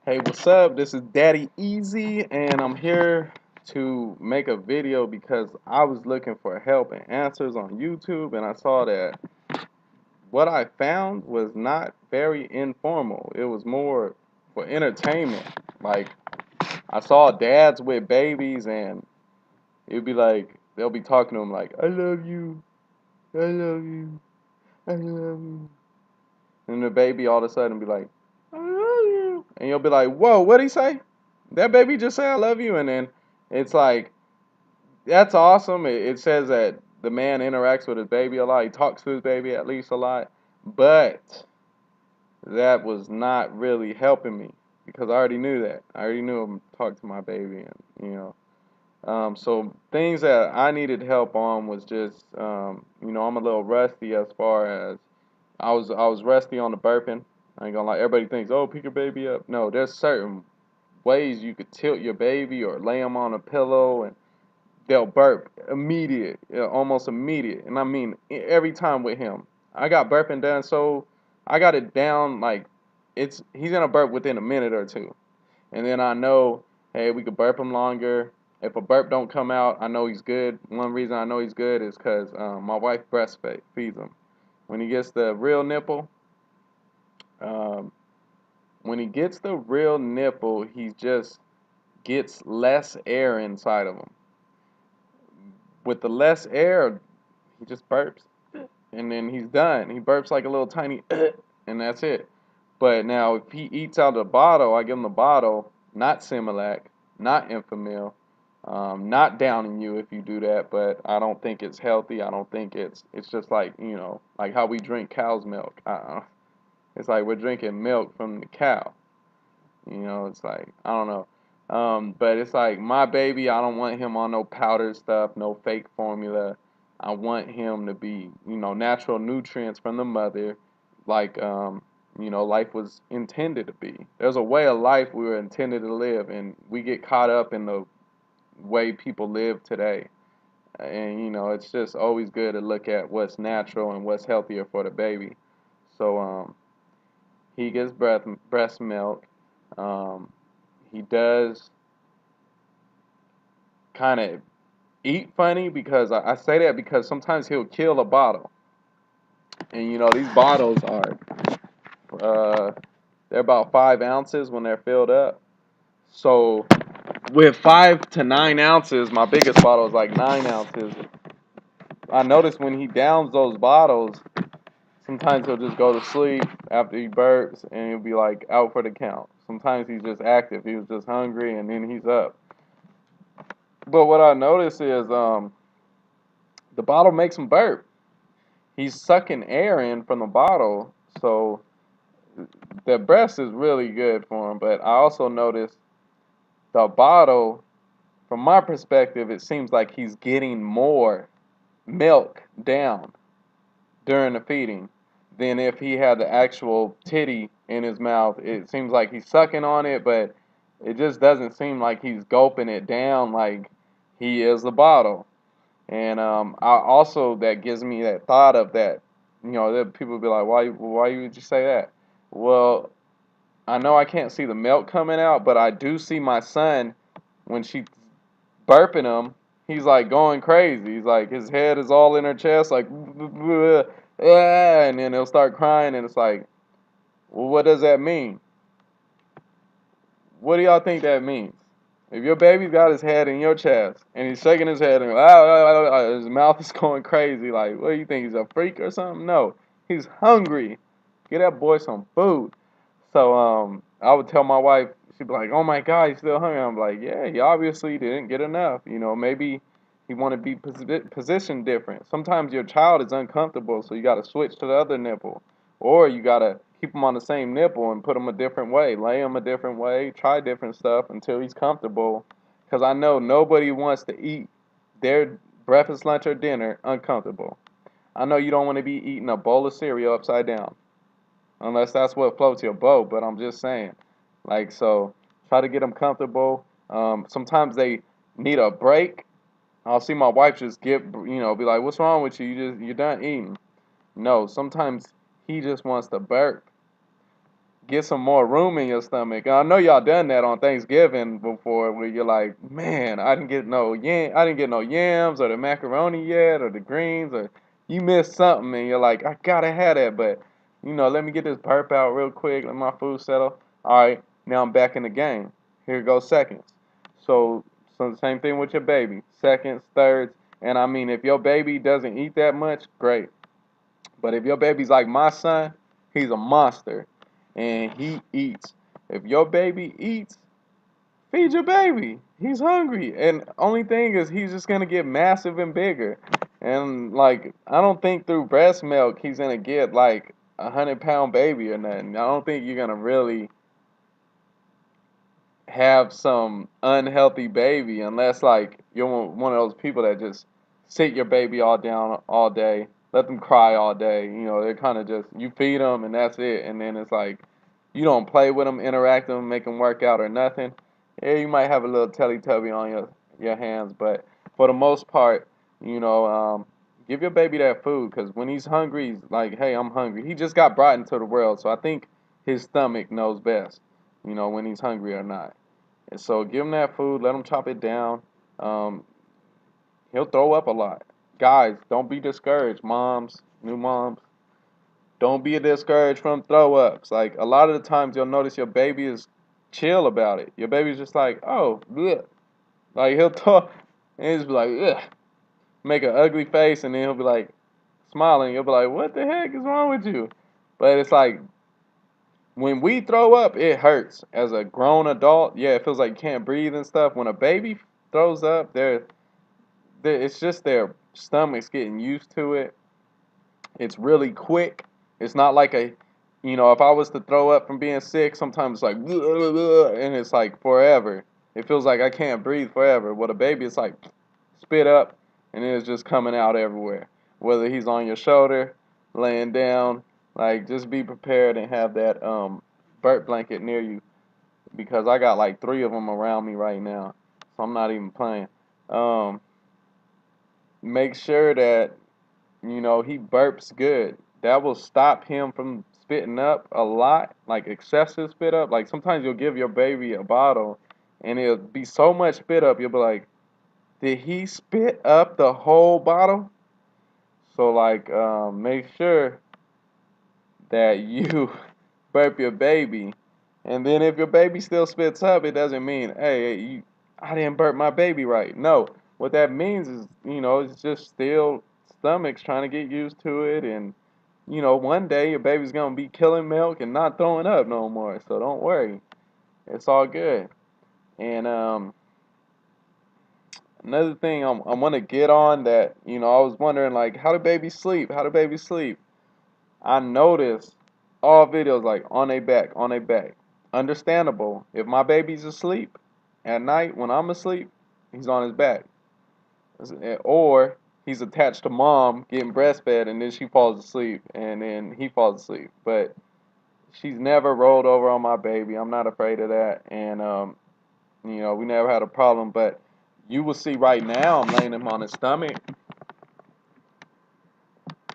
Hey, what's up? This is Daddy Eazy, and I'm here to make a video because I was looking for help and answers on YouTube, and I saw that what I found was not very informal. It was more for entertainment. Like, I saw dads with babies, and it'd be like, they'll be talking to them like, I love you, I love you, I love you. And the baby all of a sudden be like, I love you. And you'll be like, whoa, what'd he say? That baby just say I love you. And then it's like, that's awesome. It says that the man interacts with his baby a lot. He talks to his baby at least a lot. But that was not really helping me because I already knew that. I already knew him talk to my baby. And, so things that I needed help on was just, I'm a little rusty as far as I was rusty on the burping. I ain't gonna lie. Everybody thinks, oh, pick your baby up. No, there's certain ways you could tilt your baby or lay them on a pillow and they'll burp immediate, almost immediate. And I mean every time with him. I got burping done, so I got it down like he's gonna burp within a minute or two, and then I know, hey, we could burp him longer. If a burp don't come out, I know he's good. One reason I know he's good is because my wife breastfeeds him. When he gets the real nipple, um, when he gets the real nipple, he just gets less air inside of him. With the less air, he just burps, and then he's done. He burps like a little tiny, and that's it. But now, if he eats out of the bottle, I give him the bottle, not Similac, not Infamil, not downing you if you do that. But I don't think it's healthy. I don't think it's just like like how we drink cow's milk. It's like we're drinking milk from the cow. It's like I don't know. But it's like my baby, I don't want him on no powder stuff, no fake formula. I want him to be, natural nutrients from the mother, like life was intended to be. There's a way of life we were intended to live, and we get caught up in the way people live today. And it's just always good to look at what's natural and what's healthier for the baby. So he gets breast milk. Um, he does kind of eat funny because I say that because sometimes he'll kill a bottle, and these bottles are uh, they're about 5 ounces when they're filled up. So with 5 to 9 ounces, my biggest bottle is like 9 ounces. I notice when he downs those bottles, sometimes he'll just go to sleep after he burps, and he'll be like out for the count. Sometimes he's just active. He was just hungry, and then he's up. But what I notice is the bottle makes him burp. He's sucking air in from the bottle, so the breast is really good for him. But I also noticed the bottle, from my perspective, it seems like he's getting more milk down during the feeding than if he had the actual titty in his mouth. It seems like he's sucking on it, but it just doesn't seem like he's gulping it down like he is the bottle. And I also that gives me that thought of that, that people be like, why would you say that? Well, I know I can't see the milk coming out, but I do see my son when she's burping him. He's like going crazy. He's like his head is all in her chest, like, and then he'll start crying, and it's like, well, what does that mean? What do y'all think that means? If your baby's got his head in your chest and he's shaking his head and his mouth is going crazy, like, what do you think? He's a freak or something? No, he's hungry. Get that boy some food. So I would tell my wife, she'd be like, "Oh my God, he's still hungry." I'm like, "Yeah, he obviously didn't get enough. Maybe he want to be positioned different. Sometimes your child is uncomfortable, so you got to switch to the other nipple, or you got to keep him on the same nipple and put him a different way, lay him a different way, try different stuff until he's comfortable. Because I know nobody wants to eat their breakfast, lunch, or dinner uncomfortable. I know you don't want to be eating a bowl of cereal upside down, unless that's what floats your boat. But I'm just saying, like, so try to get them comfortable. Sometimes they need a break. I'll see my wife just be like, "What's wrong with you? You're done eating." No, sometimes he just wants to burp. get some more room in your stomach. And I know y'all done that on Thanksgiving before, where you're like, man, I didn't get no yams or the macaroni yet or the greens, or you missed something, and you're like, I gotta have that, but let me get this burp out real quick, let my food settle. All right, now I'm back in the game. Here goes seconds. So, so the same thing with your baby, seconds, thirds, and I mean, if your baby doesn't eat that much, great. But if your baby's like my son, he's a monster and he eats. If your baby eats, feed your baby. He's hungry. And only thing is he's just gonna get massive and bigger. And like I don't think through breast milk he's gonna get like 100-pound baby or nothing. I don't think you're gonna really have some unhealthy baby unless like you're one of those people that just sit your baby all down all day, let them cry all day. They're kind of just you feed them and that's it, and then it's like you don't play with them, interact with them, make them work out or nothing. Yeah, you might have a little Teletubby on your hands, but for the most part, you know, um, give your baby that food because when he's hungry, he's like, hey, I'm hungry. He just got brought into the world, so I think his stomach knows best, when he's hungry or not. And so give him that food, let him chop it down. Um, he'll throw up a lot. Guys, don't be discouraged. Moms, new moms, don't be discouraged from throw ups. Like a lot of the times you'll notice your baby is chill about it. Your baby's just like, oh, bleh. Like he'll talk and he'll just be like, ugh, make an ugly face, and then he'll be like smiling. You'll be like, what the heck is wrong with you? But it's like when we throw up, it hurts. As a grown adult, yeah, it feels like you can't breathe and stuff. When a baby throws up, it's just their stomach's getting used to it. It's really quick. It's not like if I was to throw up from being sick, sometimes it's like, and it's like forever. It feels like I can't breathe forever. With a baby, it's like spit up, and it's just coming out everywhere. Whether he's on your shoulder, laying down, like just be prepared and have that burp blanket near you because I got like 3 of them around me right now, so I'm not even playing. Um, Make sure that he burps good. That will stop him from spitting up a lot, like excessive spit up. Like sometimes you'll give your baby a bottle, and it'll be so much spit up, you'll be like, did he spit up the whole bottle? So like, make sure that you burp your baby, and then if your baby still spits up, it doesn't mean, hey, I didn't burp my baby right. No, what that means is, it's just still stomachs trying to get used to it, and one day your baby's gonna be killing milk and not throwing up no more. So don't worry, it's all good. And another thing I want to get on that, I was wondering like, how do babies sleep? How do babies sleep? I noticed all videos like on their back, on their back. Understandable. If my baby's asleep at night when I'm asleep, he's on his back. Or he's attached to mom getting breastfed and then she falls asleep and then he falls asleep. But she's never rolled over on my baby. I'm not afraid of that. And we never had a problem. But you will see right now I'm laying him on his stomach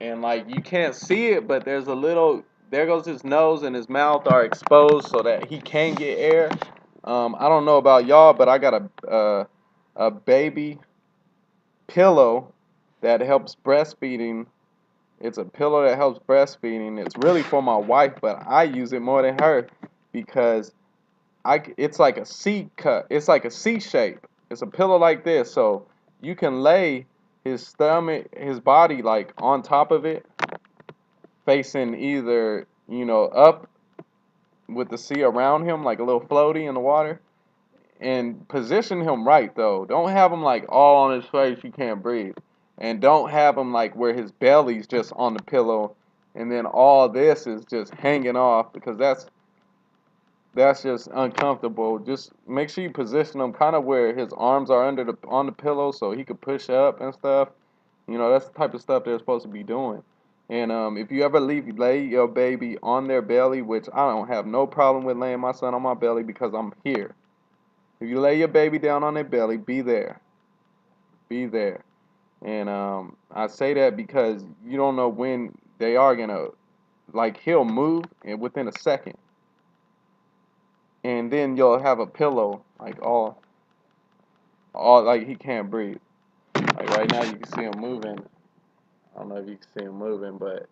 and like you can't see it, but there goes his nose and his mouth are exposed so that he can get air. I don't know about y'all, but I got a baby pillow that helps breastfeeding. It's a pillow that helps breastfeeding. It's really for my wife, but I use it more than her because it's like a C cut. It's like a C shape. It's a pillow like this, so you can lay his stomach, his body like on top of it, facing either up with the sea around him, like a little floaty in the water, and position him right though. Don't have him like all on his face, you can't breathe, and don't have him like where his belly's just on the pillow, and then all this is just hanging off because that's just uncomfortable. Just make sure you position him kind of where his arms are on the pillow so he could push up and stuff. That's the type of stuff they're supposed to be doing. And if you ever lay your baby on their belly, which I don't have no problem with laying my son on my belly because I'm here. If you lay your baby down on their belly, be there. Be there. And I say that because you don't know when they are gonna, like, he'll move and within a second. and then you'll have a pillow like all like he can't breathe. Like right now you can see him moving. I don't know if you can see him moving, but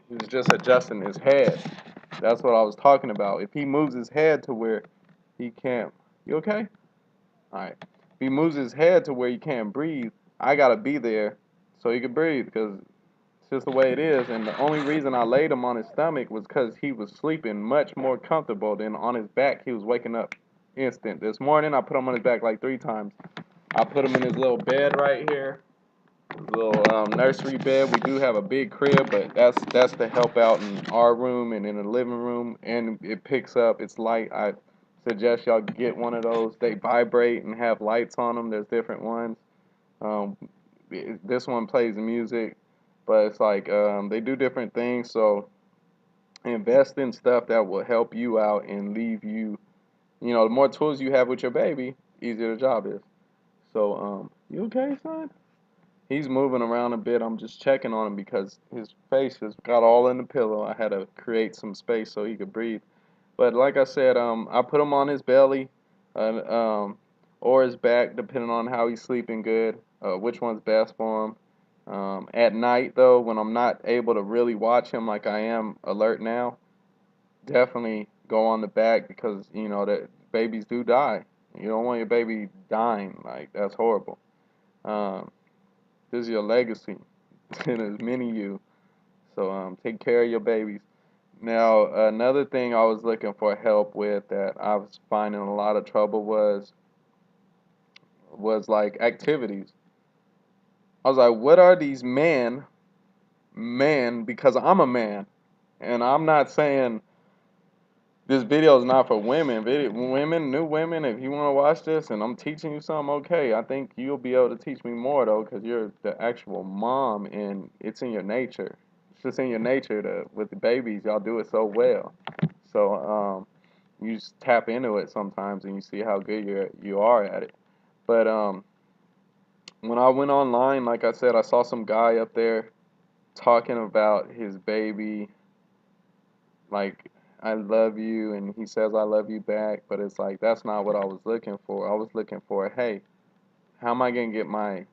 he was just adjusting his head. That's what I was talking about. If he moves his head to where he can't, you okay? All right. If he moves his head to where he can't breathe, I gotta be there so he can breathe because it's just the way it is. And the only reason I laid him on his stomach was because he was sleeping much more comfortable than on his back. He was waking up instant. This morning I put him on his back like 3 times. I put him in his little bed right here, his little nursery bed. We do have a big crib, but that's to help out in our room and in the living room, and it picks up. It's light. I suggest y'all get one of those. They vibrate and have lights on them. There's different ones. Um, this one plays music, but it's like they do different things. So invest in stuff that will help you out and leave you. You know, the more tools you have with your baby, easier the job is. So you okay, son? He's moving around a bit. I'm just checking on him because his face has got all in the pillow. I had to create some space so he could breathe. But like I said, I put him on his belly, uh, um, or his back, depending on how he's sleeping good, which one's best for him. At night, though, when I'm not able to really watch him like I am alert now, definitely go on the back because you know that babies do die. You don't want your baby dying. Like that's horrible. Um, this is your legacy, and there's many of you. So take care of your babies. Now, another thing I was looking for help with that I was finding a lot of trouble was like activities. I was like, what are these men, because I'm a man, and I'm not saying this video is not for women. Women, new women, if you want to watch this and I'm teaching you something, okay, I think you'll be able to teach me more though, because you're the actual mom and it's in your nature. It's just in your nature to with the babies, y'all do it so well. So you just tap into it sometimes and you see how good you are at it. But when I went online, like I said, I saw some guy up there talking about his baby, like I love you, and he says I love you back, but it's like that's not what I was looking for. I was looking for, hey, how am I gonna get my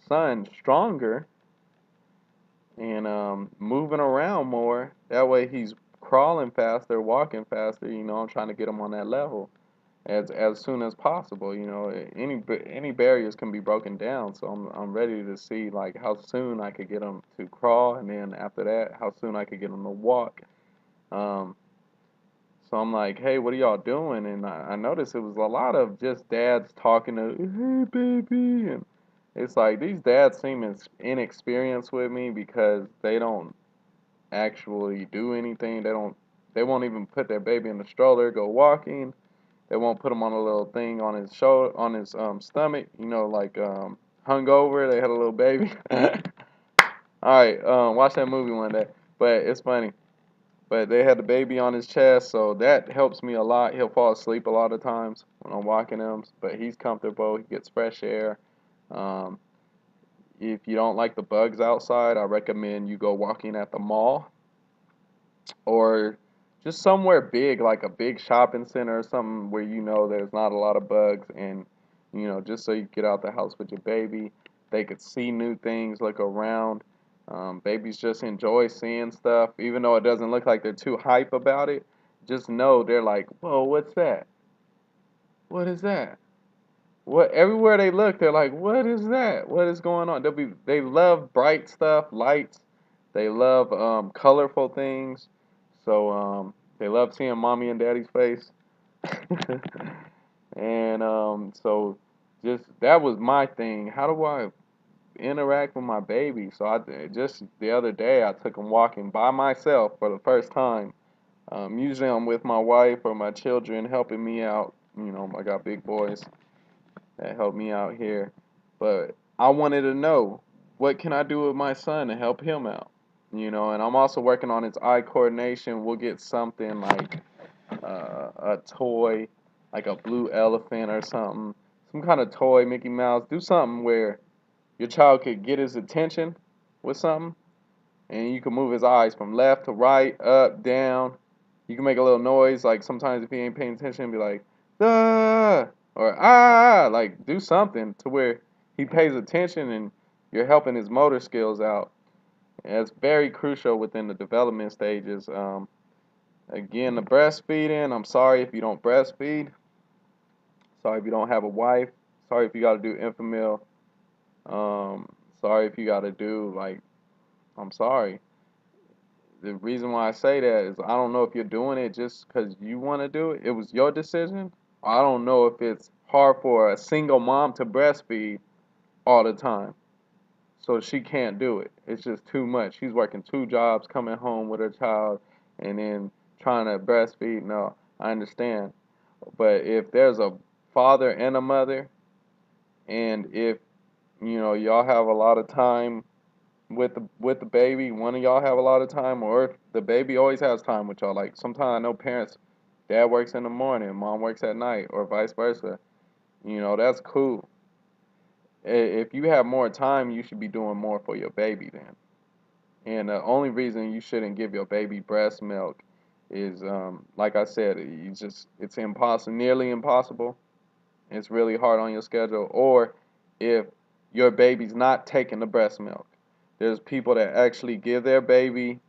son stronger and moving around more? That way he's crawling faster, walking faster. You know, I'm trying to get him on that level as soon as possible. You know, any barriers can be broken down. So I'm ready to see like how soon I could get him to crawl, and then after that, how soon I could get him to walk. Um, So I'm like, hey, what are y'all doing? And I noticed it was a lot of just dads talking to, hey, baby. And it's like these dads seem inexperienced with me because they don't actually do anything. They won't even put their baby in the stroller, go walking. They won't put him on a little thing on his shoulder, on his stomach, you know, like hungover. They had a little baby. All right, watch that movie one day. But it's funny. But they had the baby on his chest, so that helps me a lot. He'll fall asleep a lot of times when I'm walking him, but he's comfortable. He gets fresh air. Um, if you don't like the bugs outside, I recommend you go walking at the mall or just somewhere big, like a big shopping center or something where you know there's not a lot of bugs, and you know, just so you get out the house with your baby, they could see new things, look around. Babies just enjoy seeing stuff, even though it doesn't look like they're too hype about it. Just know they're like, whoa, what's that? What is that? What everywhere they look, they're like, what is that? What is going on? They love bright stuff, lights. They love colorful things. So they love seeing mommy and daddy's face. And so just that was my thing. How do I interact with my baby? So I just the other day I took him walking by myself for the first time. Usually I'm with my wife or my children helping me out. You know, I got big boys that help me out here. But I wanted to know what can I do with my son to help him out. You know, and I'm also working on his eye coordination. We'll get something like a toy, like a blue elephant or something, some kind of toy, Mickey Mouse. Do something where your child could get his attention with something, and you can move his eyes from left to right, up, down. You can make a little noise, like sometimes if he ain't paying attention, be like, ah, or ah, like do something to where he pays attention and you're helping his motor skills out. And it's very crucial within the development stages. Again, the breastfeeding, I'm sorry if you don't breastfeed. Sorry if you don't have a wife. Sorry if you got to do infamil. Um, Sorry if you got to do, like, I'm sorry. The reason why I say that is I don't know if you're doing it just because you want to do it. It was your decision. I don't know if it's hard for a single mom to breastfeed all the time. So she can't do it. It's just too much. She's working two jobs, coming home with her child, and then trying to breastfeed. No, I understand. But if there's a father and a mother, and if y'all have a lot of time with the baby, one of y'all have a lot of time, or if the baby always has time with y'all. Like sometimes I know parents, dad works in the morning, mom works at night, or vice versa. That's cool. If you have more time, you should be doing more for your baby then. And the only reason you shouldn't give your baby breast milk is, like I said, it's impossible, nearly impossible. It's really hard on your schedule. Or if your baby's not taking the breast milk. There's people that actually give their baby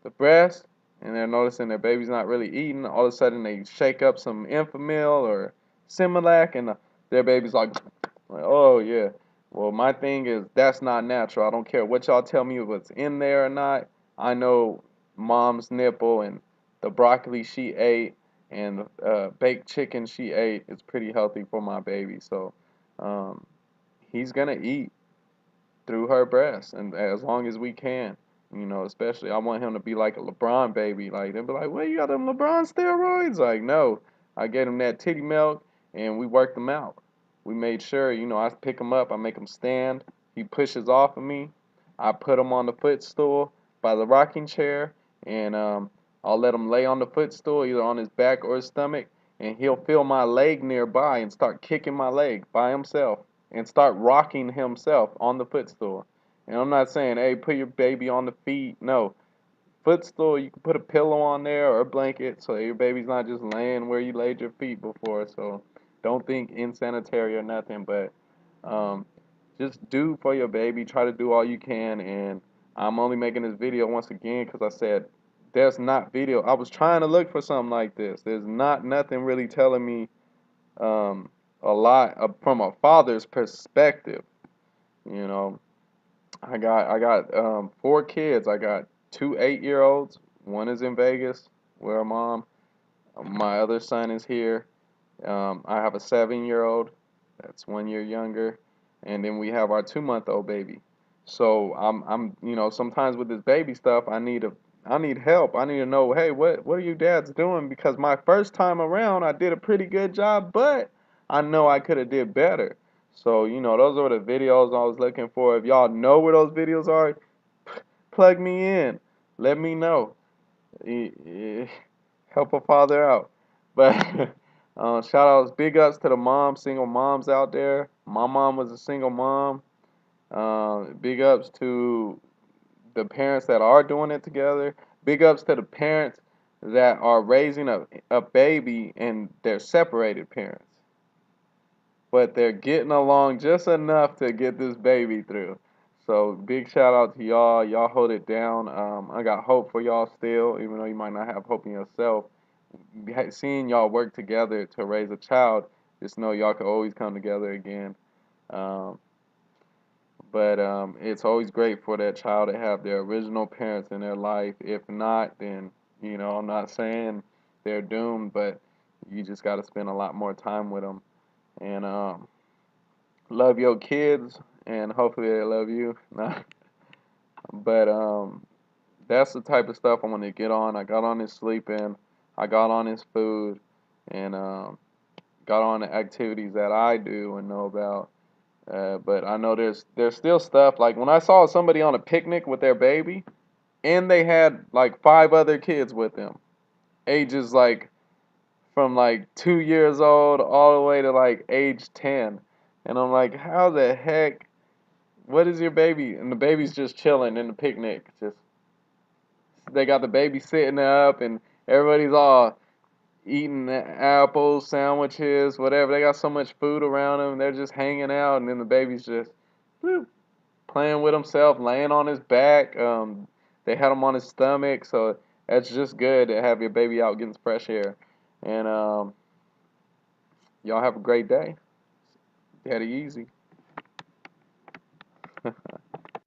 the breast and they're noticing their baby's not really eating. All of a sudden they shake up some Enfamil or Similac and their baby's like, oh yeah. Well, my thing is that's not natural. I don't care what y'all tell me what's in there or not. I know mom's nipple and the broccoli she ate and baked chicken she ate is pretty healthy for my baby. So um, he's gonna eat through her breast, and as long as we can, especially I want him to be like a LeBron baby. Like they'll be like, "Well, you got them LeBron steroids?" Like, no, I gave him that titty milk, and we worked him out. We made sure, I pick him up, I make him stand. He pushes off of me. I put him on the footstool by the rocking chair, and I'll let him lay on the footstool, either on his back or his stomach, and he'll feel my leg nearby and start kicking my leg by himself and start rocking himself on the footstool. And I'm not saying, hey, put your baby on the feet. No. Footstool, you can put a pillow on there or a blanket so your baby's not just laying where you laid your feet before. So don't think insanitary or nothing, but um, just do for your baby. Try to do all you can. And I'm only making this video once again because I said there's not video. I was trying to look for something like this. There's not nothing really telling me um, a lot from a father's perspective. You know, I got four kids. I got two 8-year olds. One is in Vegas with her mom. My other son is here. I have a 7-year old that's 1 year younger, and then we have our 2-month-old baby. So sometimes with this baby stuff, I need help. I need to know, hey, what are you dads doing? Because my first time around, I did a pretty good job, but I know I could have did better. So those are the videos I was looking for. If y'all know where those videos are, plug me in. Let me know. Help a father out. But shout outs, big ups to the moms, single moms out there. My mom was a single mom. Big ups to the parents that are doing it together. Big ups to the parents that are raising a baby and they're separated parents. But they're getting along just enough to get this baby through. So big shout out to y'all. Y'all hold it down. I got hope for y'all still, even though you might not have hope in yourself. Seeing y'all work together to raise a child, just know y'all can always come together again. Um, but it's always great for that child to have their original parents in their life. If not, then I'm not saying they're doomed, but you just got to spend a lot more time with them. And love your kids, and hopefully they love you. But that's the type of stuff I want to get on. I got on his sleeping, I got on his food, and got on the activities that I do and know about. But I know there's still stuff like when I saw somebody on a picnic with their baby, and they had like 5 other kids with them, ages like from like 2 years old all the way to like age 10, and I'm like, how the heck? What is your baby? And the baby's just chilling in the picnic. Just they got the baby sitting up, and Everybody's all eating apples, sandwiches, whatever. They got so much food around them. They're just hanging out, and then the baby's just whoop, playing with himself, laying on his back. They had him on his stomach, so that's just good to have your baby out getting fresh air. And y'all have a great day. Daddy Easy.